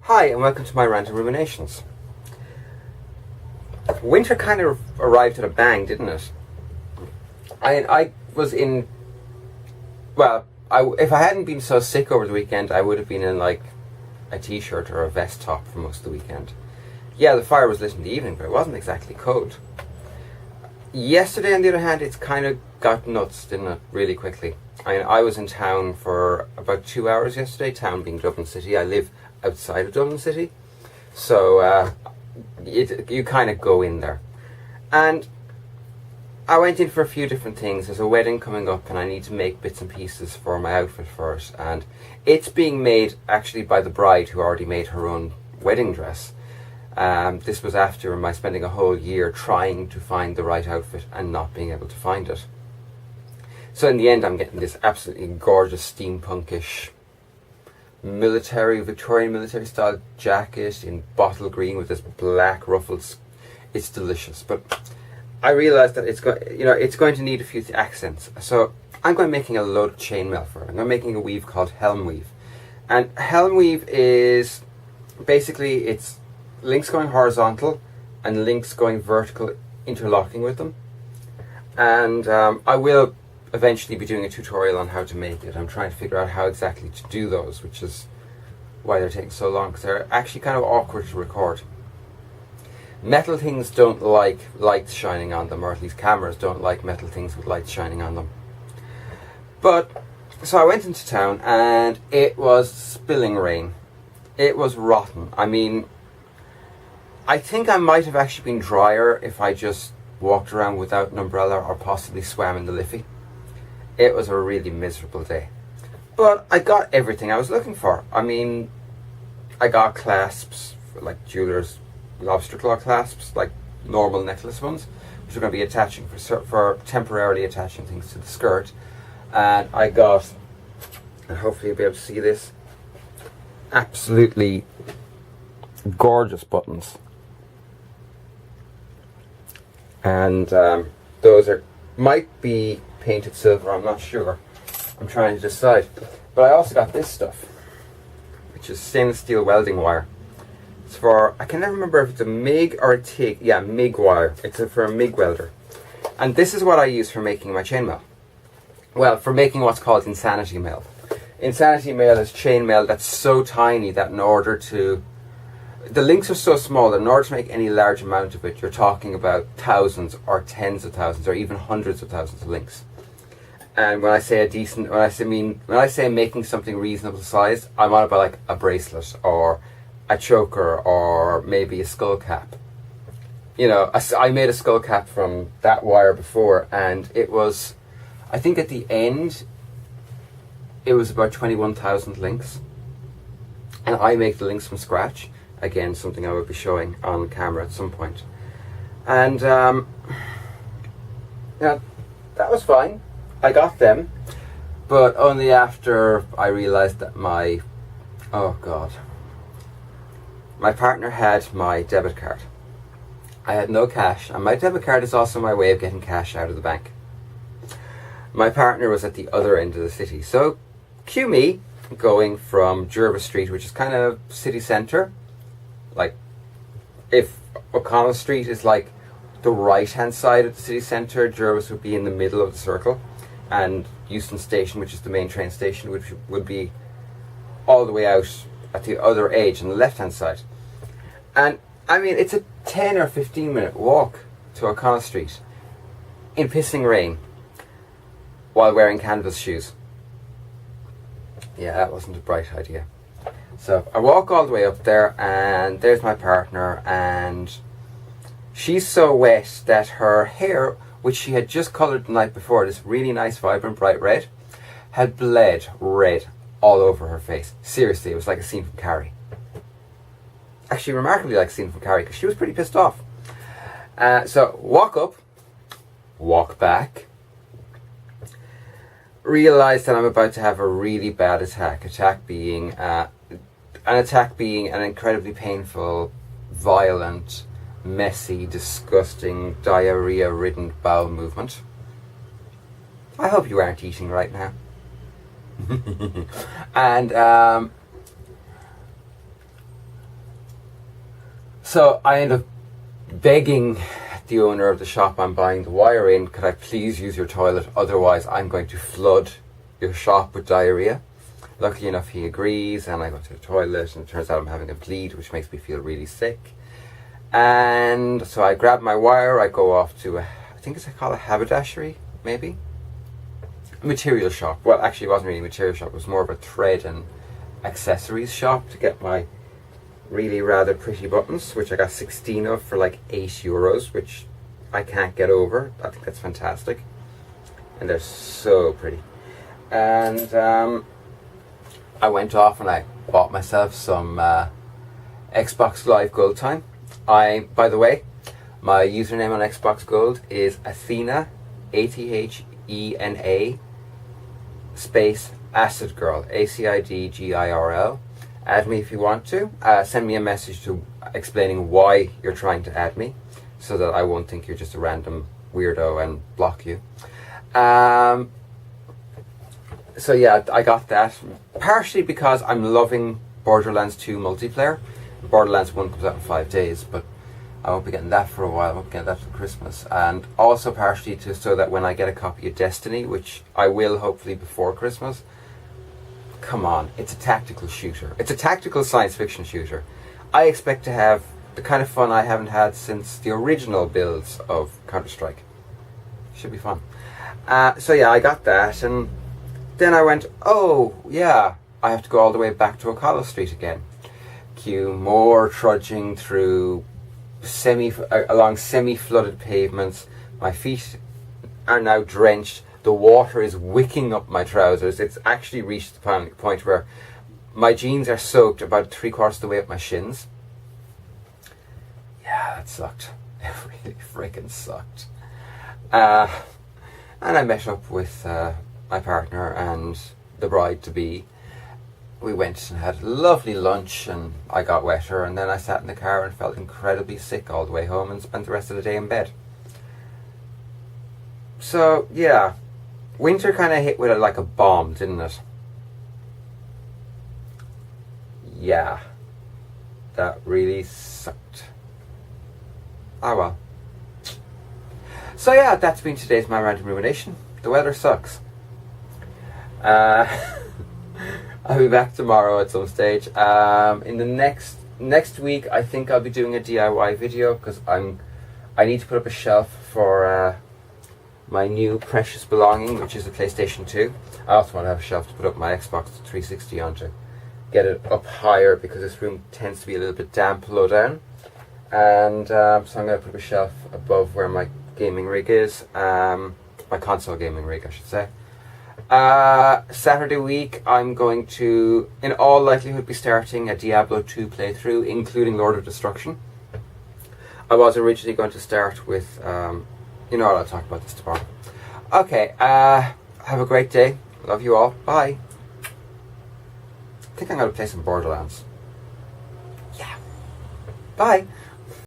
Hi, and welcome to my Random Ruminations. Winter kind of arrived at a bang, didn't it? I was in... Well, if I hadn't been so sick over the weekend, I would have been in like a t-shirt or a vest top for most of the weekend. Yeah, the fire was lit in the evening, but it wasn't exactly cold. Yesterday, on the other hand, it's kind of got nuts, didn't it? Really quickly. I was in town for about 2 hours yesterday, town being Dublin City. I live outside of Dublin City, so you kind of go in there. And I went in for a few different things. There's a wedding coming up and I need to make bits and pieces for my outfit for it, and it's being made actually by the bride who already made her own wedding dress. This was after my spending a whole year trying to find the right outfit and not being able to find it. So in the end I'm getting this absolutely gorgeous steampunkish Victorian military style jacket in bottle green with this black ruffles. It's delicious, but I realised that it's going to need a few accents. So I'm going to be making a load of chainmail for it. I'm going to be making a weave called helm weave, and helm weave is basically it's links going horizontal and links going vertical, interlocking with them. And I will eventually be doing a tutorial on how to make it. I'm trying to figure out how exactly to do those, which is why they're taking so long, because they're actually kind of awkward to record. Metal things don't like lights shining on them, or at least cameras don't like metal things with lights shining on them. But, so I went into town and it was spilling rain. It was rotten. I mean, I think I might have actually been drier if I just walked around without an umbrella or possibly swam in the Liffey. It was a really miserable day. But I got everything I was looking for. I mean, I got clasps, like jeweller's lobster claw clasps, like normal necklace ones, which are going to be attaching for temporarily attaching things to the skirt. And I got, and hopefully you'll be able to see this, absolutely gorgeous buttons. And those might be painted silver, I'm not sure. I'm trying to decide. But I also got this stuff, which is stainless steel welding wire. It's for, I can never remember if it's a MIG or a TIG. Yeah, MIG wire. It's for a MIG welder. And this is what I use for making my chainmail. Well, for making what's called insanity mail. Insanity mail is chainmail that's so tiny that in order to... The links are so small that in order to make any large amount of it, you're talking about thousands or tens of thousands or even hundreds of thousands of links. And when I say when I say making something reasonable size, I'm on about like a bracelet or a choker or maybe a skull cap. You know, I made a skull cap from that wire before, and it was, I think at the end, it was about 21,000 links. And I make the links from scratch. Again, something I will be showing on camera at some point. And yeah, that was fine. I got them, but only after I realised that my partner had my debit card. I had no cash, and my debit card is also my way of getting cash out of the bank. My partner was at the other end of the city, so cue me going from Jervis Street, which is kind of city centre. Like, if O'Connell Street is like the right hand side of the city centre, Jervis would be in the middle of the circle, and Euston Station, which is the main train station, which would be all the way out at the other edge on the left hand side. And I mean, it's a 10 or 15 minute walk to O'Connell Street in pissing rain while wearing canvas shoes. Yeah, that wasn't a bright idea. So I walk all the way up there, and there's my partner, and she's so wet that her hair, which she had just coloured the night before, this really nice vibrant bright red, had bled red all over her face. Seriously, it was like a scene from Carrie. Actually, remarkably like a scene from Carrie, because she was pretty pissed off. So walk up, walk back, realise that I'm about to have a really bad attack. Attack being an incredibly painful, violent, messy, disgusting, diarrhea-ridden bowel movement. I hope you aren't eating right now. And So I end up begging the owner of the shop I'm buying the wire in, could I please use your toilet, otherwise I'm going to flood your shop with diarrhea. Luckily enough he agrees, and I go to the toilet and it turns out I'm having a bleed, which makes me feel really sick. And so I grab my wire, I go off to I think it's called a haberdashery, maybe? A material shop. Well, actually it wasn't really a material shop, it was more of a thread and accessories shop to get my really rather pretty buttons, which I got 16 of for like €8, which I can't get over. I think that's fantastic. And they're so pretty. And I went off and I bought myself some Xbox Live Gold Time. By the way, my username on Xbox Gold is Athena, Athena, space Acid Girl, ACIDGIRL. Add me if you want to. Send me a message explaining why you're trying to add me, so that I won't think you're just a random weirdo and block you. So yeah, I got that. Partially because I'm loving Borderlands 2 multiplayer. Borderlands 1 comes out in 5 days, but I won't be getting that for a while. I won't be getting that for Christmas. And also partially so that when I get a copy of Destiny, which I will hopefully before Christmas, come on, it's a tactical shooter. It's a tactical science fiction shooter. I expect to have the kind of fun I haven't had since the original builds of Counter-Strike. Should be fun. So yeah, I got that, and then I went, oh yeah, I have to go all the way back to O'Connell Street again. Cue more trudging through along semi-flooded pavements. My feet are now drenched. The water is wicking up my trousers. It's actually reached the point where my jeans are soaked about 3/4 of the way up my shins. Yeah, that sucked. It really freaking sucked. And I met up with my partner and the bride-to-be. We went and had a lovely lunch, and I got wetter, and then I sat in the car and felt incredibly sick all the way home and spent the rest of the day in bed. So, yeah. Winter kind of hit with it like a bomb, didn't it? Yeah. That really sucked. Oh well. So yeah, that's been today's My Random Rumination. The weather sucks. I'll be back tomorrow at some stage. In the next week, I think I'll be doing a DIY video, because I need to put up a shelf for my new precious belonging, which is the PlayStation 2. I also want to have a shelf to put up my Xbox 360 onto, get it up higher, because this room tends to be a little bit damp low down. And so I'm going to put up a shelf above where my gaming rig is, my console gaming rig I should say. Saturday week I'm going to, in all likelihood, be starting a Diablo 2 playthrough, including Lord of Destruction. I was originally going to start with, you know what, I'll talk about this tomorrow. Okay, have a great day. Love you all. Bye. I think I'm going to play some Borderlands. Yeah. Bye.